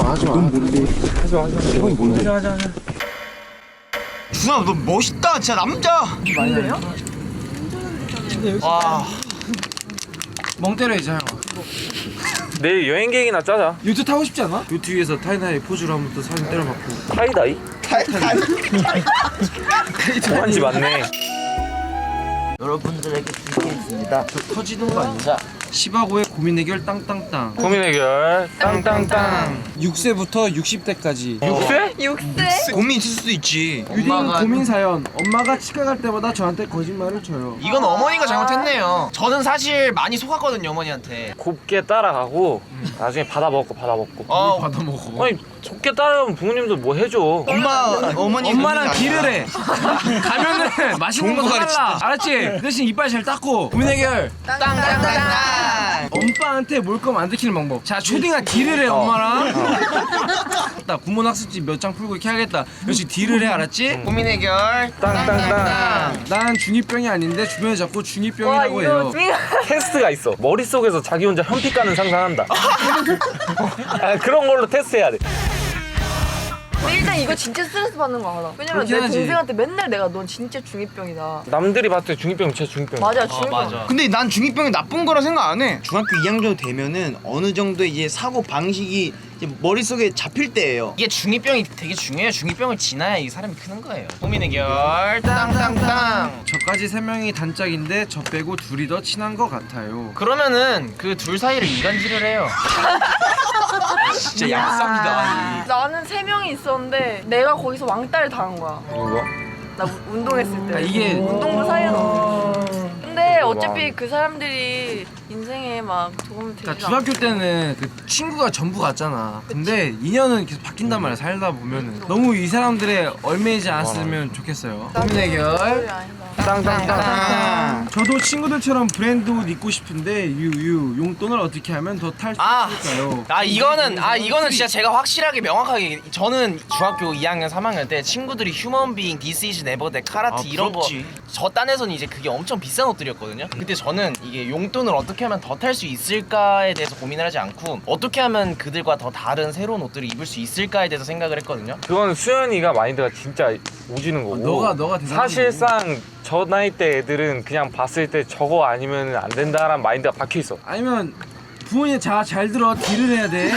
하지마. 넌 뭔데? 하지마. 형이 뭔데? 하자. 준아 너 멋있다 진짜 남자. 뭔데요? 와. 멍 때려야지 형. 내일 여행 계획이나 짜자. 요트 타고 싶지 않아? 요트 위에서 타이다이 포즈로 한번 또 사진 때려봤고. 타이다이? 좋아한지 많네. 여러분들에게 드리겠습니다. 저 터지는 거 아니야? 10하고의 고민 해결 땅땅땅. 고민 해결 땅땅땅. 6세부터 60대까지. 6세? 6세? 고민 있을 수도 있지. 유딩 고민 사연. 엄마가 치과 갈 때마다 저한테 거짓말을 쳐요. 이건 어머니가 잘못했네요. 저는 사실 많이 속았거든요 어머니한테. 곱게 따라가고 나중에 받아먹고. 받아 먹어. 아니 곱게 따라가면 부모님도 뭐 해줘. 어머니 엄마랑 딜을 해. 가면은 맛있는 거 사달라. 알았지? 대신 이빨 잘 닦고. 고민 해결. 땅땅땅땅. 엄마한테 몰kom 안 들키는 방법. 자, 초딩아 딜을 해 엄마랑. 나 국문 학습지 몇 장 풀고 이렇게 하겠다. 역시 딜을 해 알았지? 고민 해결. 땅땅땅. 난 중2병이 아닌데 주변에 자꾸 중2병이라고 해요. 테스트가 있어. 머릿속에서 자기 혼자 현피 까는 상상한다. 아, 그런 걸로 테스트해야 돼. 근데 일단 이거 진짜 스트레스 받는 거 알아. 왜냐면 내 그렇긴 하지. 동생한테 맨날 내가 넌 진짜 중2병이다. 남들이 봤을 때 중2병 진짜 중2병. 맞아, 중2병. 근데 난 중2병이 나쁜 거라 생각 안 해. 중학교 2학년 되면은 어느 정도 이제 사고 방식이 이제 머릿속에 잡힐 때예요. 이게 중2병이 되게 중요해요. 중2병을 지나야 이 사람이 크는 거예요. 고민 해결. 땅땅땅. 저까지 3명이 단짝인데 저 빼고 둘이 더 친한 것 같아요. 그러면은 그 둘 사이를 이간질을 해요. 진짜 양쌈이다. 나는 3명이 있었는데 내가 거기서 왕따를 당한 거야. 누가? 나 운동했을 때. 아, 이게- 운동부 사이였는데. 근데 어차피 그 사람들이 인생에 막 도움이 되지 그러니까 중학교 때는 그 친구가 전부 같잖아. 근데 인연은 계속 바뀐단 말이야. 살다 보면은 너무 이 사람들의 얼매이지 않았으면 좋겠어요. 고민 해결. 땅땅땅. 저도 친구들처럼 브랜드 옷 입고 싶은데 유유 용돈을 어떻게 하면 더 탈 수 있을까요? 이거는 진짜 제가 확실하게 명확하게 저는 중학교 2학년 3학년 때 친구들이 휴먼 비잉, 디스 이즈 네버 데 카라트 이런 부럽지. 거 저 딴에서는 이제 그게 엄청 비싼 옷들이었거든요. 근데 저는 이게 용돈을 어떻게 하면 더 탈 수 있을까에 대해서 고민을 하지 않고 어떻게 하면 그들과 더 다른 새로운 옷들을 입을 수 있을까에 대해서 생각을 했거든요. 그건 수현이가 마인드가 진짜 오지는 거고. 너가 대단한 사실상 저 나이 때 애들은 그냥 봤을 때 저거 아니면 안 된다라는 마인드가 박혀 있어. 아니면 부모님 잘 들어 딜을 해야 돼.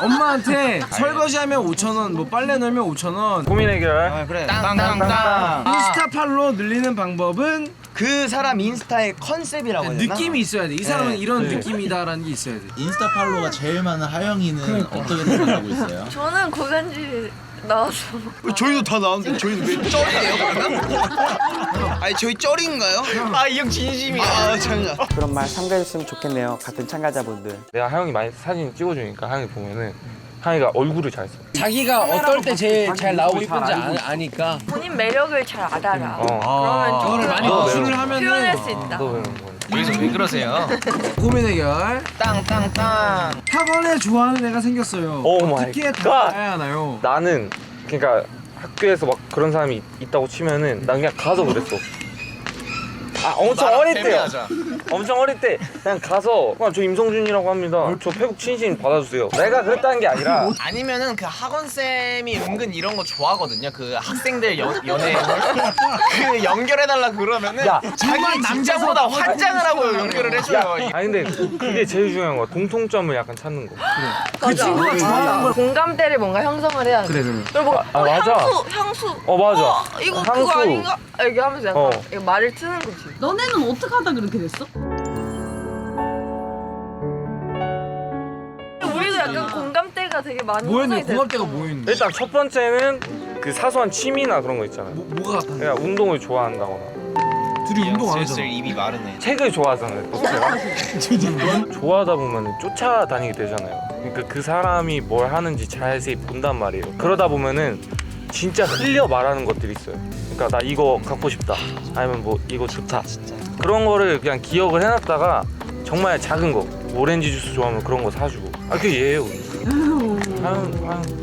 엄마한테 설거지하면 5,000원, 뭐 빨래 널면 5,000원. 고민 해결. 그래. 땅땅땅. 인스타 팔로 늘리는 방법은 그 사람 인스타의 컨셉이라고 해야 되나? 느낌이 있어야 돼. 이 사람은 네. 이런 네. 느낌이다라는 게 있어야 돼. 인스타 팔로워가 제일 많은 하영이는 어떻게 생각하고 있어요? 저는 고간지 나와서 저희도 다 나오는데 저희는 왜 쩔이에요 그러면? 아니 저희 쩔인가요? 아 이 형 진심이야. 아 참나. 그런 말 참가해줬으면 좋겠네요. 같은 참가자분들. 내가 하영이 많이 사진 찍어주니까 하영이 보면은 하영이가 얼굴을 잘 써. 자기가 어떨 때 제일 잘 나오고 이쁜지 아니까. 본인 매력을 잘 알아라. 어. 그러면 그거를 좀 많이 어, 노출을 네. 하면은 표현할 수 있다. 너 왜 그런 거야? 왜 그러세요? 고민 해결. 땅땅땅. 학원에 좋아하는 애가 생겼어요. 오 마이 어떻게 갓. 다가야 하나요? 나는 그러니까 학교에서 막 그런 사람이 있다고 치면은 난 그냥 가서 그랬어. 아 엄청 어릴 때요. 패배하자. 엄청 어릴 때 그냥 가서 저 임성준이라고 합니다. 저 페북 친신 받아주세요. 내가 그랬다는 게 아니라 아니면은 그 학원 쌤이 은근 이런 거 좋아하거든요. 그 학생들 연애 그 연결해달라 그러면은 야, 자기 직장보다 환장을 하고 연결을 해줘요. 아니 근데 그게 제일 중요한 거야. 공통점을 약간 찾는 거. 그 친구가 좋아하는 걸. 공감대를 뭔가 형성을 해야 돼. 그래. 그리고 뭔가 아, 맞아. 향수. 맞아. 이거 향수. 그거 아닌가? 이렇게 하면서 약간 어. 이거 말을 트는 거지. 너네는 어떻게 하다 그렇게 됐어? 우리도 약간 공감대가 되게 많이 뭐였니? 형성이 공감대가 됐어. 뭐였는데? 일단 첫 번째는 그 사소한 취미나 그런 거 있잖아요. 뭐가 같았는데? 그냥 운동을 좋아한다거나 둘이 운동 안 하잖아. 슬슬 입이 마르네. 책을 좋아하잖아요. 또 제가 좋아하다 보면 쫓아다니게 되잖아요. 그러니까 그 사람이 뭘 하는지 자세히 본단 말이에요. 그러다 보면은 진짜 흘려 말하는 것들이 있어요. 그러니까 나 이거 갖고 싶다. 아니면 뭐 이거 좋다. 그런 거를 그냥 기억을 해놨다가 정말 작은 거 오렌지 주스 좋아하면 그런 거 사주고. 아 그게 얘예요.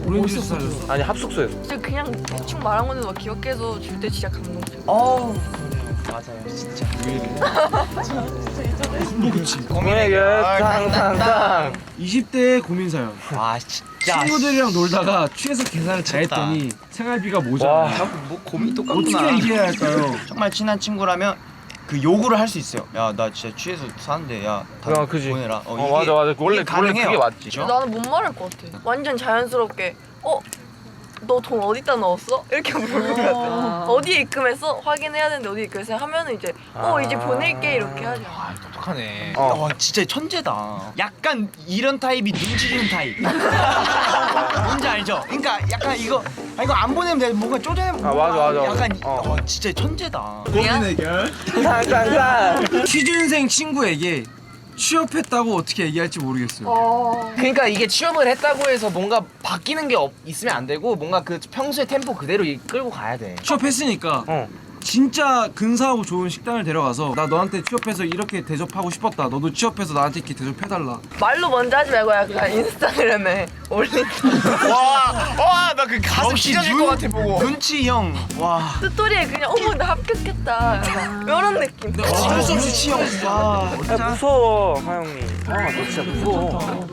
오렌지 주스 사줬어. 아니 합숙소에서. 진짜 그냥 대충 말한 건데 막 기억해서 줄 때 진짜 감동적. 맞아요 진짜. 고민 해결 땅땅땅. 20대의 고민 사연. 와 진짜. 친구들이랑 놀다가 취해서 계산을 다 했더니 생활비가 모자라. 뭐 고민 어떻게 똑같구나. 얘기해야 할까요? 정말 친한 친구라면 그 요구를 할 수 있어요. 야 나 진짜 취해서 사는데 야 다 그지. 보내라. 이게- 맞아 원래 이게 가능해요. 그게 맞지. 그죠? 나는 못 말할 것 같아. 완전 자연스럽게 너 돈 어디다 넣었어? 이렇게 물어볼 것 같아. 어디에 입금했어? 확인해야 되는데 어디에 입금했어? 하면은 이제 이제 보낼게 이렇게 하죠. 아 똑똑하네. 어. 와 진짜 천재다. 약간 이런 타입이 눈치 주는 타입. 뭔지 알죠? 그러니까 약간 이거 안 보내면 내가 뭔가 쪼잔해. 맞아. 약간 어. 진짜 천재다. 고민 해결. 취준생 친구에게 취업했다고 어떻게 얘기할지 모르겠어요. 그러니까 이게 취업을 했다고 해서 뭔가 바뀌는 게 있으면 안 되고 뭔가 그 평소의 템포 그대로 이끌고 가야 돼. 취업했으니까 진짜 근사하고 좋은 식당을 데려가서 나 너한테 취업해서 이렇게 대접하고 싶었다. 너도 취업해서 나한테 이렇게 대접해달라. 말로 먼저 하지 말고 약간 인스타그램에 올린다. 와 나 그 가슴 찢어질 것 같아 보고. 눈치 형. 와. 스토리에 그냥 나 합격했다. 약간 이런 느낌. 어쩔 수 없이 치형. 와. 야, 무서워 하영이. 너 진짜 무서워.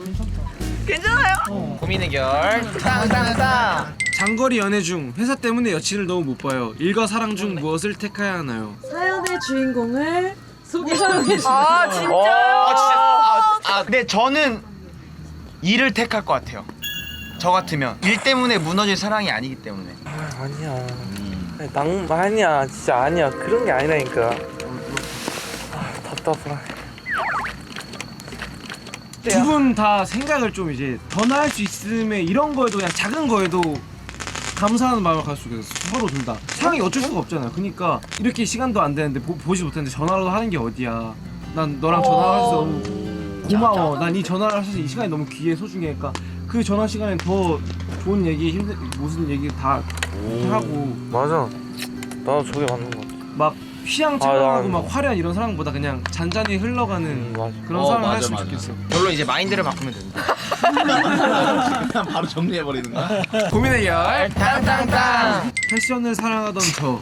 괜찮아요? 고민 해결. 땅땅땅. 장거리 연애 중 회사 때문에 여친을 너무 못 봐요. 일과 사랑 중 무엇을 택해야 하나요? 사연의 주인공을 소개하고 계십니다. 아 진짜? 근데 저는 일을 택할 것 같아요. 저 같으면 일 때문에 무너질 사랑이 아니기 때문에. 아니야. 아니야 진짜 아니야. 그런 게 아니라니까. 답답해. 두 분 다 생각을 좀 이제 더 나을 수 있음에 이런 거에도 그냥 작은 거에도 감사하는 마음을 가지고 있어요. 서로 둘 다 상황이 어쩔 수가 없잖아요. 그러니까 이렇게 시간도 안 되는데 보지 못했는데 전화라도 하는 게 어디야. 난 너랑 전화를 해서 너무 고마워. 난 이 전화를 하셔서 이 시간이 너무 귀해 소중해. 그러니까 그 전화 시간에 더 좋은 얘기 무슨 얘기 다 하고 맞아. 나도 저게 맞는 거 같아. 막 휘황찬란하고 난- 막 화려한 이런 사랑보다 그냥 잔잔히 흘러가는 맞아. 그런 사랑을 맞아, 했으면 맞아. 좋겠어. 별로 이제 마인드를 바꾸면 된다. 그냥 바로 정리해버리는 거야? 고민 해결. 땅땅땅. 패션을 사랑하던 저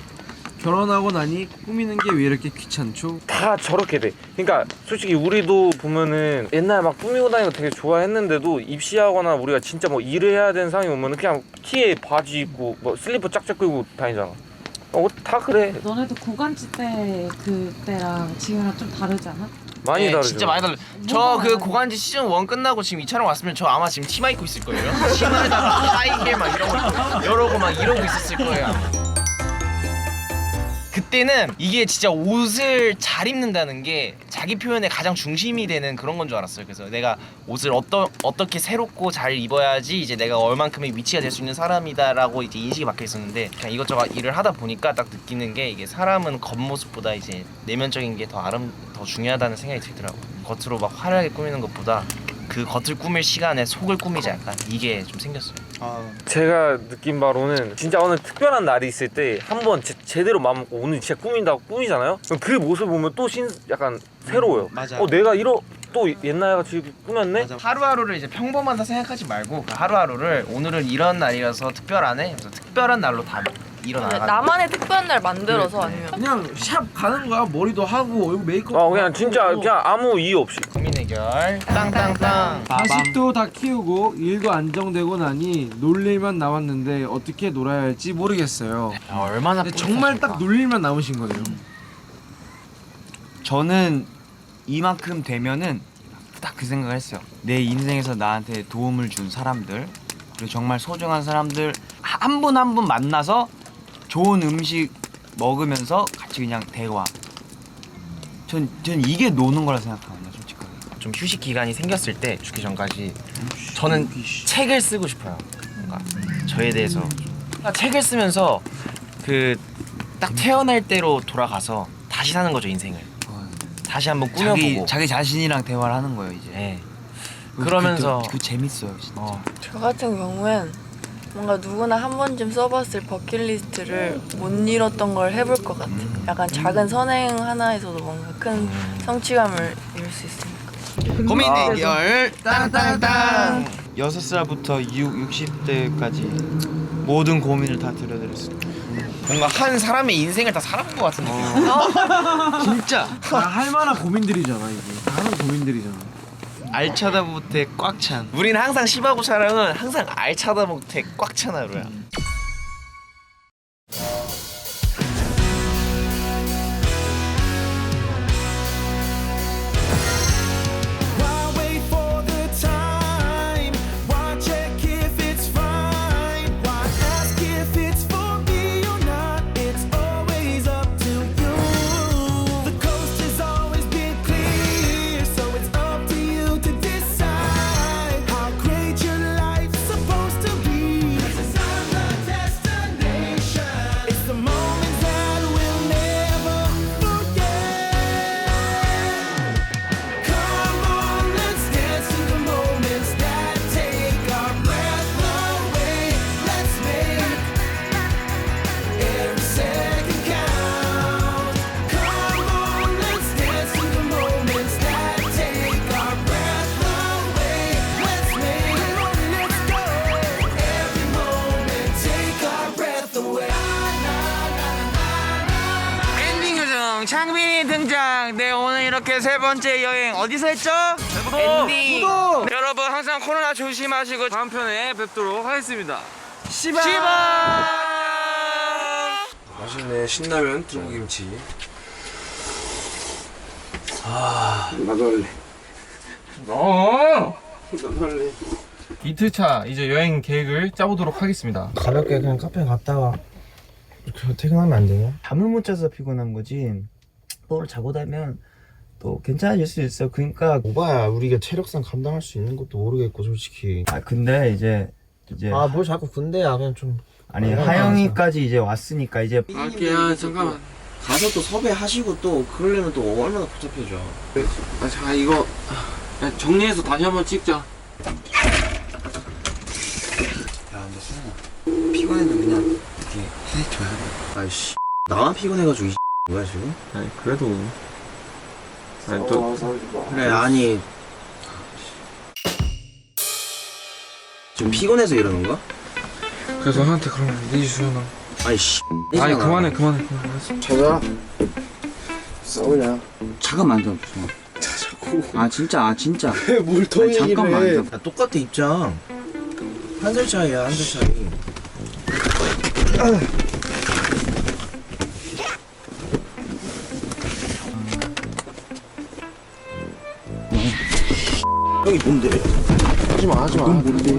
결혼하고 나니 꾸미는 게 왜 이렇게 귀찮죠? 다 저렇게 돼. 그러니까 솔직히 우리도 보면은 옛날 막 꾸미고 다니는 거 되게 좋아했는데도 입시하거나 우리가 진짜 뭐 일을 해야 되는 상황이 오면은 그냥 티에 바지 입고 뭐 슬리퍼 짝짝 끌고 다니잖아. 다 그래. 너네도 고간지 때 그때랑 지금이랑 좀 다르지 않아? 많이 다르죠. 진짜 많이 달라. 저 그 고간지 시즌 1 끝나고 지금 2차로 왔으면 저 아마 지금 치마 입고 있을 거예요. 치마에다가 하이게 막 이러고 막 이러고 있었을 거예요. 아마. 그때는 이게 진짜 옷을 잘 입는다는 게 자기 표현의 가장 중심이 되는 그런 건 줄 알았어요. 그래서 내가 옷을 어떻게 새롭고 잘 입어야지 이제 내가 얼만큼의 위치가 될 수 있는 사람이다라고 이제 인식이 박혀 있었는데 그냥 이것저것 일을 하다 보니까 딱 느끼는 게 이게 사람은 겉모습보다 이제 내면적인 게 더 중요하다는 생각이 들더라고요. 겉으로 막 화려하게 꾸미는 것보다 그 겉을 꾸밀 시간에 속을 꾸미자 약간 이게 좀 생겼어요. 제가 느낀 바로는 진짜 어느 특별한 날이 있을 때 한번 제대로 마음 먹고 오늘 진짜 꾸민다고 꾸미잖아요? 그럼 그 모습 보면 또 약간 새로워요. 맞아요. 내가 또 옛날 같이 꾸몄네? 하루하루를 이제 평범하다 생각하지 말고 그 하루하루를 오늘은 이런 날이라서 특별하네. 그래서 특별한 날로 다 일어나가. 나만의 특별한 날 만들어서 아니면 그냥 샵 가는 거야. 머리도 하고 얼굴 메이크업. 그냥 진짜 그냥 아무 이유 없이. 고민 해결. 땅땅땅. 자식도 다 키우고 일도 안정되고 나니 놀 일만 남았는데 어떻게 놀아야 할지 모르겠어요. 얼마나 근데 정말 딱 놀 일만 남으신 거네요. 저는 이만큼 되면은 딱 그 생각을 했어요. 내 인생에서 나한테 도움을 준 사람들 그리고 정말 소중한 사람들 한 분 한 분 만나서 좋은 음식 먹으면서 같이 그냥 대화. 전 이게 노는 거라 생각하거든요, 솔직하게. 좀 휴식 기간이 생겼을 때 죽기 전까지 저는 책을 쓰고 싶어요. 뭔가 저에 대해서 책을 쓰면서 그 딱 태어날 때로 돌아가서 다시 사는 거죠 인생을. 다시 한번 꾸며보고 자기 자신이랑 대화를 하는 거예요, 이제. 네. 그러면서 그 재밌어요, 진짜. 저 같은 경우엔 뭔가 누구나 한 번쯤 써봤을 버킷리스트를 못 이뤘던 걸 해볼 것 같아. 약간 작은 선행 하나에서도 뭔가 큰 성취감을 이룰 수 있으니까. 고민 해결. 땅땅땅. 6살부터 60대까지 모든 고민을 다 들려드렸습니다. 뭔가 한 사람의 인생을 다 살아본 것 같은 느낌. 진짜. 다 할 만한 고민들이잖아 이게. 다 하는 고민들이잖아. 알차다 못해 꽉 찬. 우리는 항상 시바고 촬영은 항상 알차다 못해 꽉 찬 하루야. 창빈이 등장. 네, 오늘 이렇게 세 번째 여행 어디서 했죠? 엔딩. 여러분 항상 코로나 조심하시고 다음 편에 뵙도록 하겠습니다. 시바. 맛있네. 신라면 두부김치. 나도 할래. 나도 할래. 이틀차 이제 여행 계획을 짜보도록 하겠습니다. 가볍게 그냥 카페 갔다가 이렇게 퇴근하면 안 되냐? 잠을 못 자서 피곤한 거지. 또 자고 자면 또 괜찮아질 수 있어. 그러니까 오바야, 우리가 체력상 감당할 수 있는 것도 모르겠고 솔직히. 근데 이제 아, 뭘 자꾸 군대야. 그냥 좀. 아니 하영이까지 이제 왔으니까 이제 야 잠깐만. 가서 또 섭외하시고 또 그러려면 또 얼마나 복잡해져. 자 이거 정리해서 다시 한번 찍자. 야 근데 수현아, 피곤해도 그냥 이렇게 해줘야 돼. 아이씨, 나만 피곤해가지고 이 뭐야 지금? 아니 그래도 아니 또 그래 아니 지금 피곤해서 이러는 거야? 그래서 형한테 그러면 안 되지 수현아. 아이씨. 아니 그만해. 자자. 싸우냐? 잠깐만 좀. 자자고. 아 진짜. 뭘 더 얘기를 해. 잠깐만. 야, 똑같아 입장. 한 살 차이야, 한 살 차이. 형이 뭔데? 하지마. 넌 뭔데?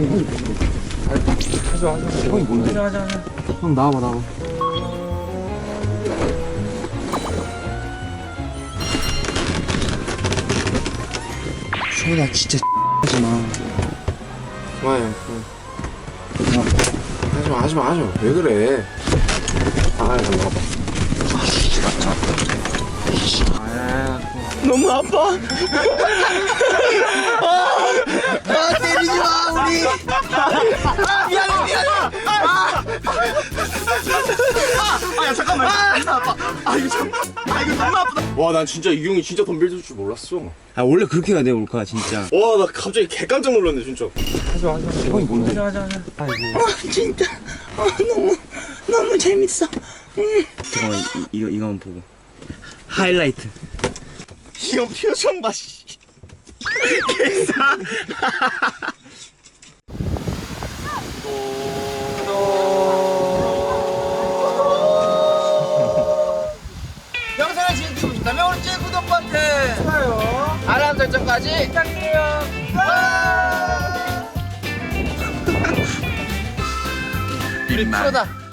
하지마. 형이 뭔데? 형 나와봐. 수현아 진짜 하지마. 그만해. 하지마. 왜 그래? 아, 이거 나와봐. 너무 아파. 때리지 마 우리. 미안해. 야 잠깐만. 아파. 이거 너무 아프다. 와, 난 진짜 이경이 진짜 덤벨 줄 몰랐어. 아 원래 그렇게 해야 돼 올카 진짜. 와, 나 갑자기 개 깜짝 놀랐네 진짜. 하지마. 형이 뭔데? 진짜. 너무 재밌어. 잠깐만 이거만 보고. 하이라이트. 형 표정 봐. 씨. 영상을 즐기고 싶다면 오른쪽 구독 버튼, 좋아요, 알람 설정까지 부탁드려요. 우리 프로다.